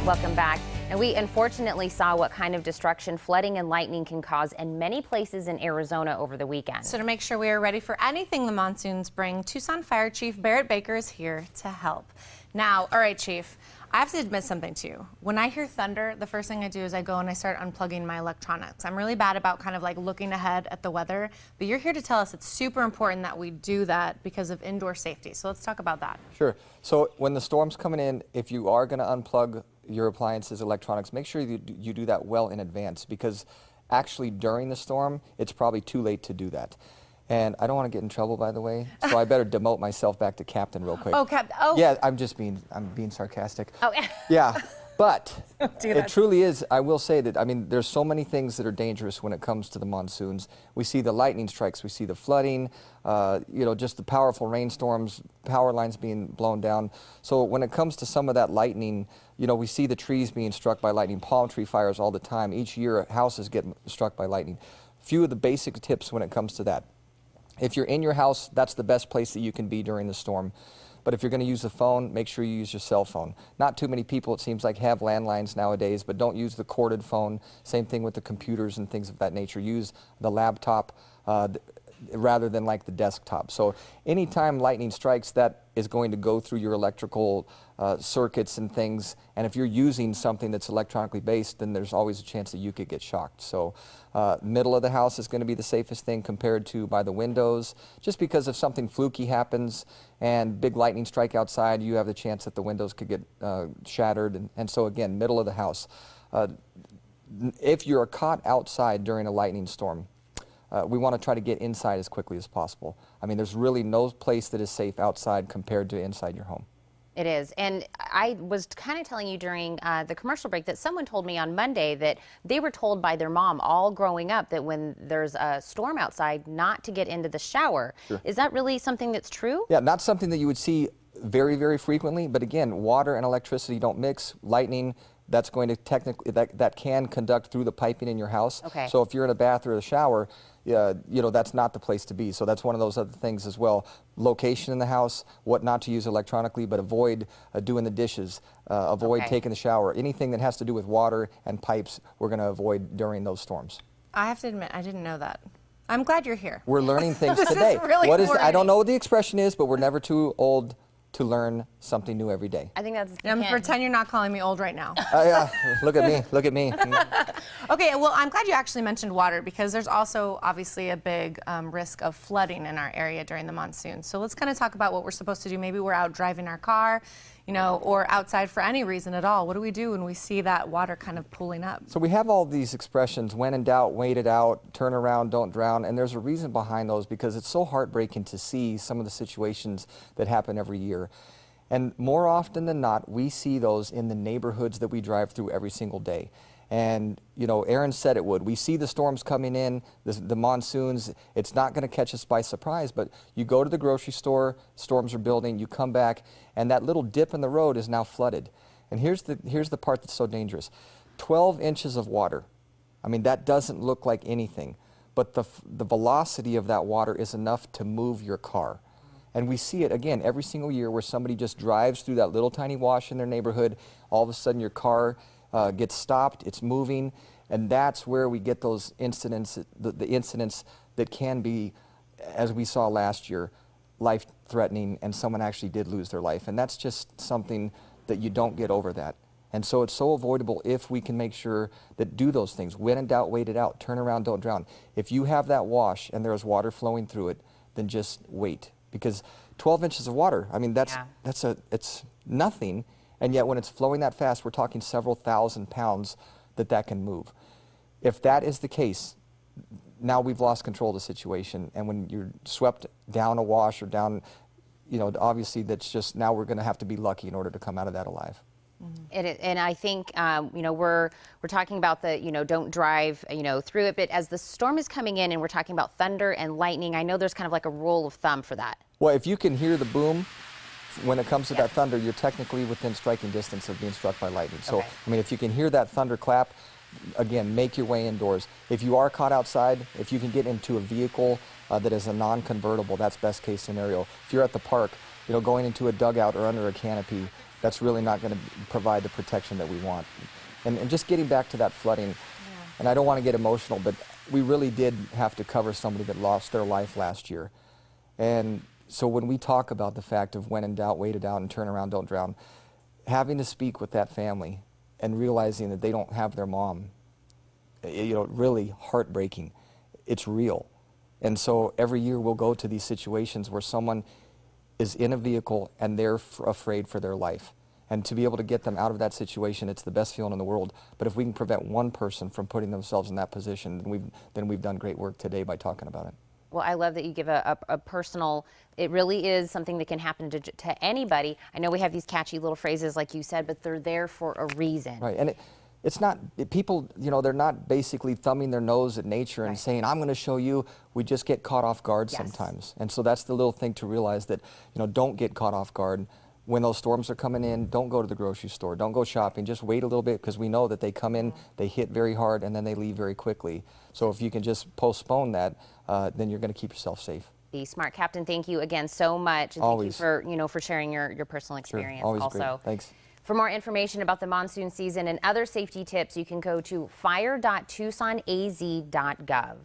Welcome back. And we unfortunately saw what kind of destruction flooding and lightning can cause in many places in Arizona over the weekend. So to make sure we are ready for anything the monsoons bring, Tucson Fire Chief Barrett Baker is here to help. Now, all right, Chief, I have to admit something to you. When I hear thunder, the first thing I do is I go and I start unplugging my electronics. I'm really bad about kind of like looking ahead at the weather, but you're here to tell us it's super important that we do that because of indoor safety. So let's talk about that. Sure. So when the storm's coming in, if you are going to unplug your appliances, electronics, make sure you do that well in advance, because actually during the storm, it's probably too late to do that. And I don't want to get in trouble, by the way, so I better demote myself back to captain real quick. Oh, captain. Oh. Yeah, I'm being sarcastic. Oh, yeah. Yeah, but it truly is, I will say that, I mean, there's so many things that are dangerous when it comes to the monsoons. We see the lightning strikes, we see the flooding, you know, just the powerful rainstorms, power lines being blown down. So when it comes to some of that lightning, you know, we see the trees being struck by lightning, palm tree fires all the time. Each year, houses get struck by lightning. Few of the basic tips when it comes to that. If you're in your house, that's the best place that you can be during the storm. But if you're going to use the phone, make sure you use your cell phone. Not too many people, it seems like, have landlines nowadays, but don't use the corded phone. Same thing with the computers and things of that nature. Use the laptop rather than like the desktop. So anytime lightning strikes, that is going to go through your electrical circuits and things. And if you're using something that's electronically based, then there's always a chance that you could get shocked. So middle of the house is going to be the safest thing compared to by the windows. Just because if something fluky happens and big lightning strike outside, you have the chance that the windows could get shattered. And so again, middle of the house. If you're caught outside during a lightning storm, we want to try to get inside as quickly as possible. I mean, there's really no place that is safe outside compared to inside your home. It is. And I was kind of telling you during the commercial break that someone told me on Monday that they were told by their mom all growing up that when there's a storm outside not to get into the shower. Sure. Is that really something that's true? Yeah, not something that you would see very, very frequently. But again, water and electricity don't mix. Lightning, that's going to technically, that can conduct through the piping in your house. Okay. So if you're in a bath or a shower, you know, that's not the place to be. So that's one of those other things as well. Location in the house, what not to use electronically, but avoid doing the dishes, avoid taking the shower. Anything that has to do with water and pipes, we're going to avoid during those storms. I have to admit, I didn't know that. I'm glad you're here. We're learning things this today. Is really what is I don't know what the expression is, but we're never too old to learn something new every day. I think that's... Pretend you're not calling me old right now. Yeah, look at me, look at me. Okay, well, I'm glad you actually mentioned water, because there's also obviously a big risk of flooding in our area during the monsoon. So let's kind of talk about what we're supposed to do. Maybe we're out driving our car, you know, or outside for any reason at all. What do we do when we see that water kind of pooling up? So we have all these expressions: when in doubt, wait it out, turn around, don't drown, and there's a reason behind those, because it's so heartbreaking to see some of the situations that happen every year. And more often than not, we see those in the neighborhoods that we drive through every single day. And, you know, Aaron said it would. We see the storms coming in, the monsoons. It's not going to catch us by surprise, but you go to the grocery store, storms are building, you come back, and that little dip in the road is now flooded. And here's the part that's so dangerous. 12 inches of water. I mean, that doesn't look like anything, but the velocity of that water is enough to move your car. And we see it, again, every single year where somebody just drives through that little tiny wash in their neighborhood. All of a sudden your car gets stopped, it's moving, and that's where we get those incidents, the incidents that can be, as we saw last year, life-threatening, and someone actually did lose their life. And that's just something that you don't get over that. And so it's so avoidable if we can make sure that do those things. When in doubt, wait it out. Turn around, don't drown. If you have that wash and there's water flowing through it, then just wait. Because 12 inches of water, I mean, it's nothing. And yet when it's flowing that fast, we're talking several thousand pounds that can move. If that is the case, now we've lost control of the situation. And when you're swept down a wash or down, you know, obviously that's just, now we're going to have to be lucky in order to come out of that alive. And I think, you know, we're talking about the, you know, don't drive, you know, through it. But as the storm is coming in and we're talking about thunder and lightning, I know there's kind of like a rule of thumb for that. Well, if you can hear the boom, when it comes to that thunder, you're technically within striking distance of being struck by lightning. So, I mean, if you can hear that thunder clap, again, make your way indoors. If you are caught outside, if you can get into a vehicle that is a non-convertible, that's best case scenario. If you're at the park, you know, going into a dugout or under a canopy, that's really not going to provide the protection that we want. And just getting back to that flooding, and I don't want to get emotional, but we really did have to cover somebody that lost their life last year. And so when we talk about the fact of when in doubt, wait it out and turn around, don't drown, having to speak with that family and realizing that they don't have their mom, you know, really heartbreaking. It's real. And so every year we'll go to these situations where someone is in a vehicle and they're afraid for their life. And to be able to get them out of that situation, it's the best feeling in the world. But if we can prevent one person from putting themselves in that position, then we've done great work today by talking about it. Well, I love that you give a personal, it really is something that can happen to anybody. I know we have these catchy little phrases like you said, but they're there for a reason. Right, and it's not, people, you know, they're not basically thumbing their nose at nature and saying, I'm going to show you. We just get caught off guard sometimes. And so that's the little thing to realize, that, you know, don't get caught off guard. When those storms are coming in, don't go to the grocery store, don't go shopping, just wait a little bit, because we know that they come in, they hit very hard, and then they leave very quickly. So if you can just postpone that, then you're going to keep yourself safe. The Smart Captain, thank you again so much. And always. Thank you for sharing your personal experience. Sure. Always also. Great. Thanks. For more information about the monsoon season and other safety tips, you can go to fire.tucsonaz.gov.